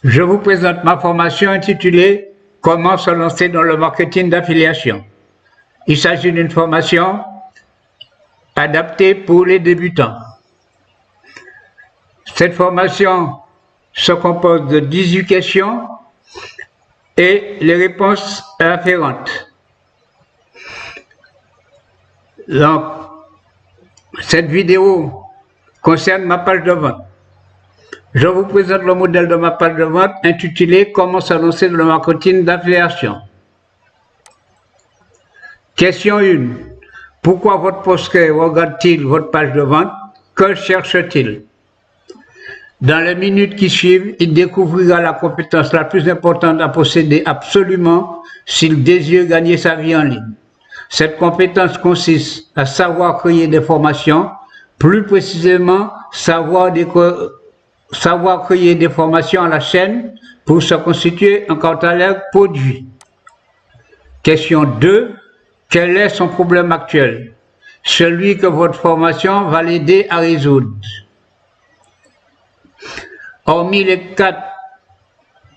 Je vous présente ma formation intitulée « Comment se lancer dans le marketing d'affiliation ». Il s'agit d'une formation adaptée pour les débutants. Cette formation se compose de 18 questions et les réponses afférentes. Donc, cette vidéo concerne ma page de vente. Je vous présente le modèle de ma page de vente intitulé « Comment se lancer dans le marketing d'affiliation ». Question 1. Pourquoi votre prospect regarde-t-il votre page de vente? Que cherche-t-il? Dans les minutes qui suivent, il découvrira la compétence la plus importante à posséder absolument s'il désire gagner sa vie en ligne. Cette compétence consiste à savoir créer des formations, plus précisément savoir créer des formations à la chaîne pour se constituer un catalogue produit. Question 2. Quel est son problème actuel? Celui que votre formation va l'aider à résoudre. Hormis les 4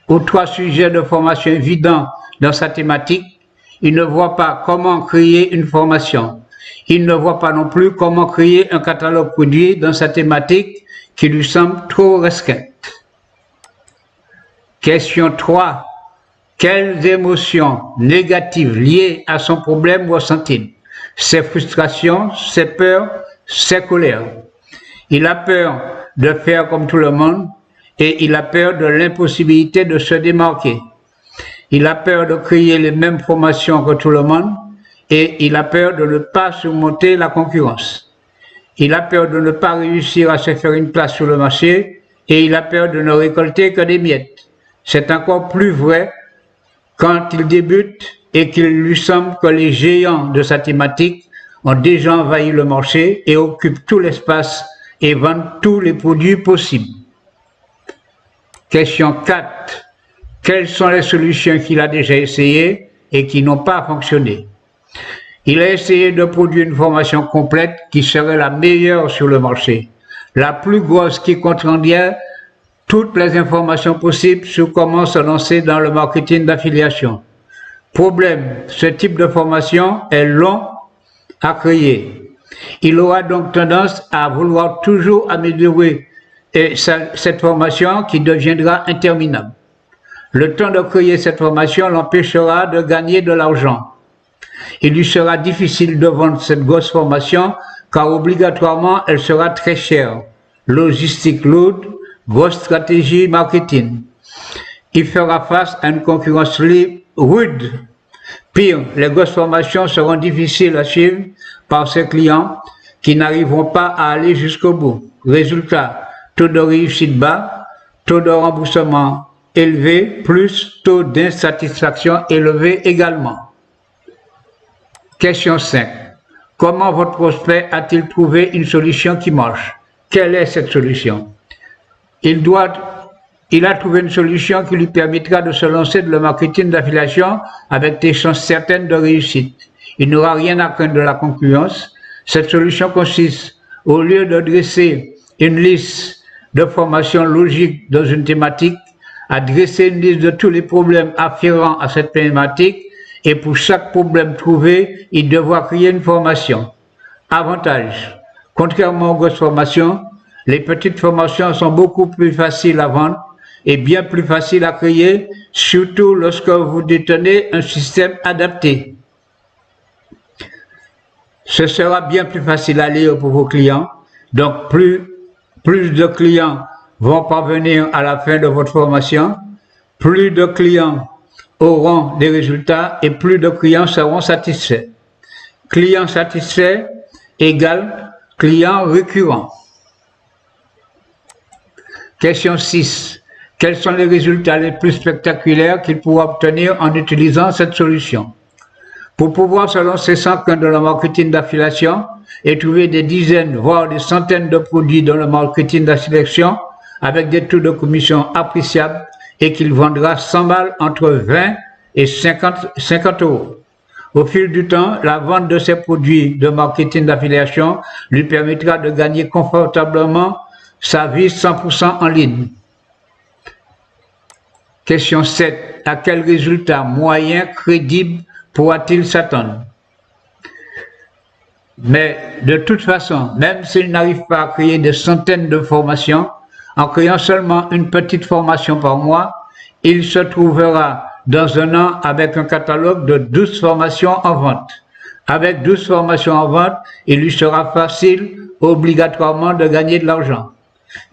ou 3 sujets de formation évidents dans sa thématique, il ne voit pas comment créer une formation. Il ne voit pas non plus comment créer un catalogue produit dans sa thématique qui lui semble trop restreinte. Question 3. Quelles émotions négatives liées à son problème ressent-il? Ses frustrations, ses peurs, ses colères. Il a peur de faire comme tout le monde et il a peur de l'impossibilité de se démarquer. Il a peur de créer les mêmes formations que tout le monde et il a peur de ne pas surmonter la concurrence. Il a peur de ne pas réussir à se faire une place sur le marché et il a peur de ne récolter que des miettes. C'est encore plus vrai quand il débute et qu'il lui semble que les géants de sa thématique ont déjà envahi le marché et occupent tout l'espace et vendent tous les produits possibles. Question 4. Quelles sont les solutions qu'il a déjà essayées et qui n'ont pas fonctionné? Il a essayé de produire une formation complète qui serait la meilleure sur le marché, la plus grosse qui contiendrait toutes les informations possibles sur comment se lancer dans le marketing d'affiliation. Problème, ce type de formation est long à créer. Il aura donc tendance à vouloir toujours améliorer cette formation qui deviendra interminable. Le temps de créer cette formation l'empêchera de gagner de l'argent. Il lui sera difficile de vendre cette grosse formation car obligatoirement elle sera très chère. Logistique lourde, grosse stratégie marketing. Il fera face à une concurrence rude. Pire, les grosses formations seront difficiles à suivre par ses clients qui n'arriveront pas à aller jusqu'au bout. Résultat, taux de réussite bas, taux de remboursement élevé, plus taux d'insatisfaction élevé également. Question 5. Comment votre prospect a-t-il trouvé une solution qui marche? Quelle est cette solution? Il a trouvé une solution qui lui permettra de se lancer dans le marketing d'affiliation avec des chances certaines de réussite. Il n'aura rien à craindre de la concurrence. Cette solution consiste, au lieu de dresser une liste de formations logiques dans une thématique, à dresser une liste de tous les problèmes afférents à cette thématique et pour chaque problème trouvé, il devra créer une formation. Avantage, contrairement aux grosses formations, les petites formations sont beaucoup plus faciles à vendre et bien plus faciles à créer, surtout lorsque vous détenez un système adapté. Ce sera bien plus facile à lire pour vos clients, donc plus de clients vont parvenir à la fin de votre formation, plus de clients auront des résultats et plus de clients seront satisfaits. Client satisfait égale client récurrent. Question 6. Quels sont les résultats les plus spectaculaires qu'il pourra obtenir en utilisant cette solution? Pour pouvoir se lancer sans crainte dans le marketing d'affiliation et trouver des dizaines, voire des centaines de produits dans le marketing d'affiliation avec des taux de commission appréciables et qu'il vendra 100 balles entre 20 et 50 euros. Au fil du temps, la vente de ces produits de marketing d'affiliation lui permettra de gagner confortablement sa vie 100% en ligne. Question 7. À quel résultat moyen crédible pourra-t-il s'attendre? Mais de toute façon, même s'il n'arrive pas à créer des centaines de formations, en créant seulement une petite formation par mois, il se trouvera dans un an avec un catalogue de 12 formations en vente. Avec 12 formations en vente, il lui sera facile obligatoirement de gagner de l'argent.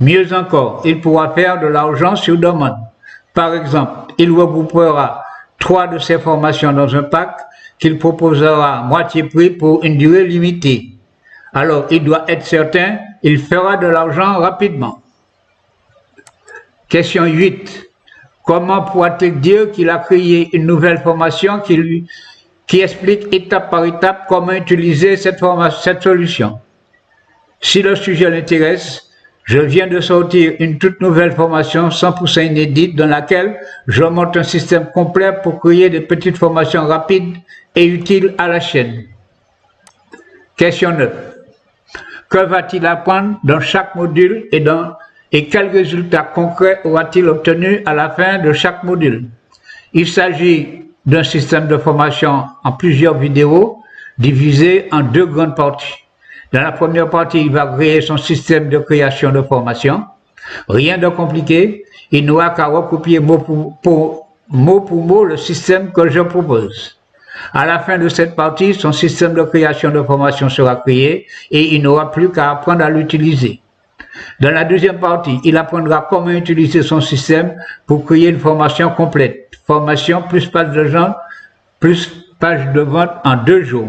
Mieux encore, il pourra faire de l'argent sur demande. Par exemple, il regroupera 3 de ces formations dans un pack qu'il proposera à moitié prix pour une durée limitée. Alors, il doit être certain, il fera de l'argent rapidement. Question 8. Comment pourra-t-il dire qu'il a créé une nouvelle formation qui explique étape par étape comment utiliser cette solution? Si le sujet l'intéresse, je viens de sortir une toute nouvelle formation 100% inédite dans laquelle je montre un système complet pour créer des petites formations rapides et utiles à la chaîne. Question 9. Que va-t-il apprendre dans chaque module et quels résultats concrets aura-t-il obtenu à la fin de chaque module? Il s'agit d'un système de formation en plusieurs vidéos divisées en 2 grandes parties. Dans la première partie, il va créer son système de création de formation. Rien de compliqué, il n'aura qu'à recopier mot pour mot le système que je propose. À la fin de cette partie, son système de création de formation sera créé et il n'aura plus qu'à apprendre à l'utiliser. Dans la deuxième partie, il apprendra comment utiliser son système pour créer une formation complète. Formation plus page de vente en 2 jours.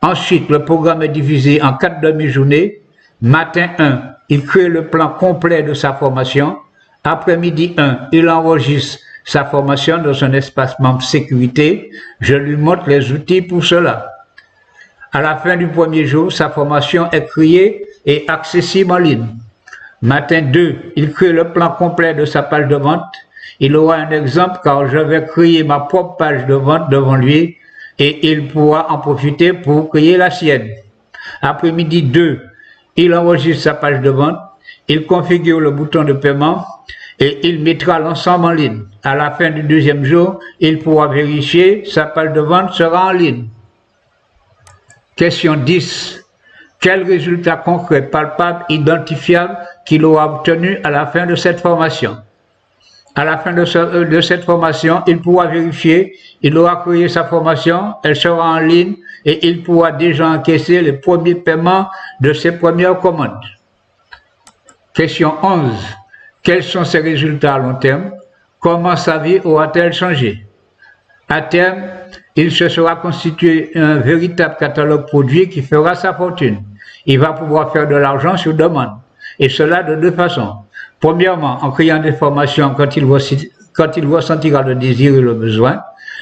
Ensuite, le programme est divisé en 4 demi-journées. Matin 1, il crée le plan complet de sa formation. Après-midi 1, il enregistre sa formation dans un espace membre sécurité. Je lui montre les outils pour cela. À la fin du premier jour, sa formation est créée et accessible en ligne. Matin 2, il crée le plan complet de sa page de vente. Il aura un exemple car je vais créer ma propre page de vente devant lui et il pourra en profiter pour créer la sienne. Après-midi 2, il enregistre sa page de vente, il configure le bouton de paiement et il mettra l'ensemble en ligne. À la fin du deuxième jour, il pourra vérifier sa page de vente sera en ligne. Question 10. Quel résultat concret, palpable, identifiable qu'il aura obtenu à la fin de cette formation? À la fin de cette formation, il pourra vérifier, il aura créé sa formation, elle sera en ligne et il pourra déjà encaisser les premiers paiements de ses premières commandes. Question 11. Quels sont ses résultats à long terme? Comment sa vie aura-t-elle changé? À terme, il se sera constitué un véritable catalogue produit qui fera sa fortune. Il va pouvoir faire de l'argent sur demande. Et cela de 2 façons. Premièrement, en créant des formations quand il ressentira le désir et le besoin.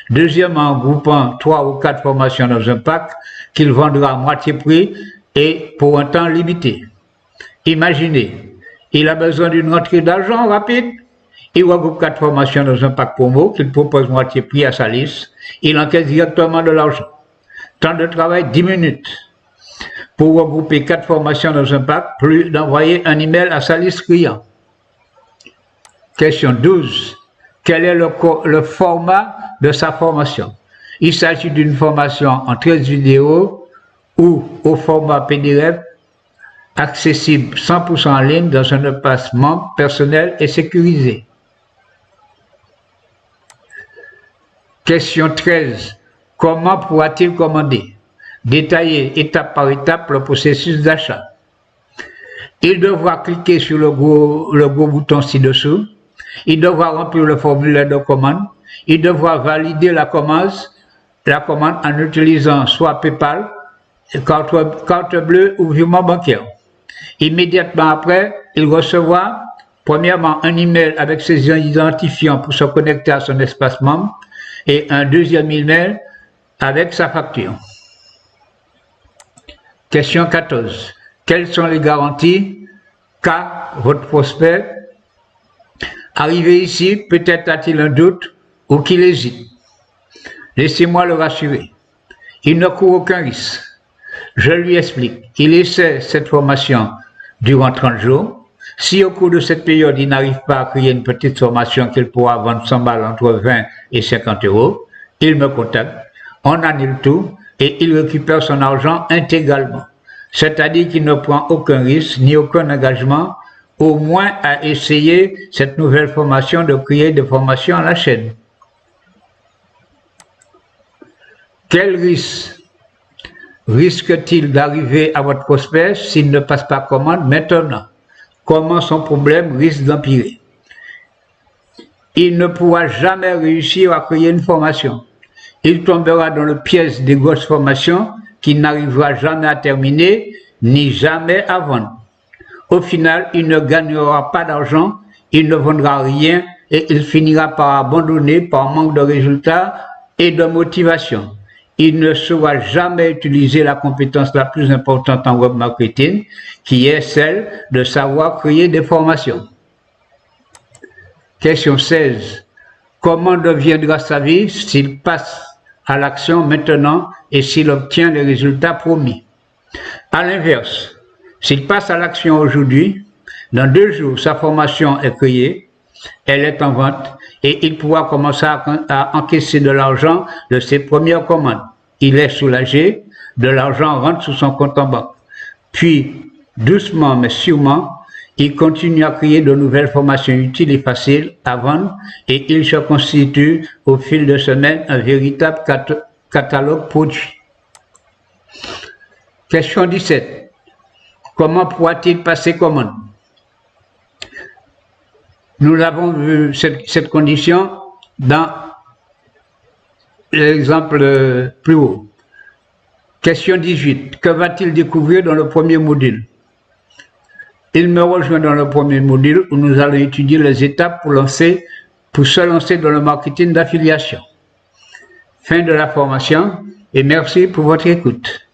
Deuxièmement, en groupant 3 ou 4 formations dans un pack qu'il vendra à moitié prix et pour un temps limité. Imaginez, il a besoin d'une rentrée d'argent rapide. Il regroupe 4 formations dans un pack promo qu'il propose moitié prix à sa liste. Il encaisse directement de l'argent. Temps de travail 10 minutes. Pour regrouper 4 formations dans un pack, plus d'envoyer un email à sa liste client. Question 12. Quel est le format de sa formation? Il s'agit d'une formation en 13 vidéos ou au format PDF accessible 100% en ligne dans un espace membre personnel et sécurisé. Question 13. Comment pourra-t-il commander? Détailler étape par étape le processus d'achat. Il devra cliquer sur le gros bouton ci-dessous. Il devra remplir le formulaire de commande. Il devra valider la commande en utilisant soit PayPal, carte bleue ou virement bancaire. Immédiatement après, il recevra premièrement un email avec ses identifiants pour se connecter à son espace membre et un deuxième email avec sa facture. Question 14. Quelles sont les garanties qu'a votre prospect? Arrivé ici, peut-être a-t-il un doute ou qu'il hésite. Laissez-moi le rassurer. Il ne court aucun risque. Je lui explique. Il essaie cette formation durant 30 jours. Si au cours de cette période, il n'arrive pas à créer une petite formation qu'il pourra vendre 100 balles entre 20 et 50 euros, il me contacte, on annule tout et il récupère son argent intégralement. C'est-à-dire qu'il ne prend aucun risque ni aucun engagement, au moins à essayer cette nouvelle formation de créer des formations à la chaîne. Quel risque-t-il d'arriver à votre prospect s'il ne passe pas commande maintenant? Comment son problème risque d'empirer? Il ne pourra jamais réussir à créer une formation. Il tombera dans le piège des grosses formations qu'il n'arrivera jamais à terminer, ni jamais à vendre. Au final, il ne gagnera pas d'argent, il ne vendra rien et il finira par abandonner par manque de résultats et de motivation. Il ne saura jamais utiliser la compétence la plus importante en web marketing, qui est celle de savoir créer des formations. Question 16. Comment deviendra sa vie s'il passe à l'action maintenant et s'il obtient les résultats promis? À l'inverse, s'il passe à l'action aujourd'hui, dans 2 jours, sa formation est créée, elle est en vente et il pourra commencer à encaisser de l'argent de ses premières commandes. Il est soulagé, de l'argent rentre sur son compte en banque. Puis, doucement mais sûrement, il continue à créer de nouvelles formations utiles et faciles à vendre et il se constitue au fil de semaines un véritable catalogue produit. Question 17. Comment pourra-t-il passer commande? Nous avons vu cette condition dans l'exemple plus haut. Question 18. Que va-t-il découvrir dans le premier module? Il me rejoint dans le premier module où nous allons étudier les étapes pour se lancer dans le marketing d'affiliation. Fin de la formation et merci pour votre écoute.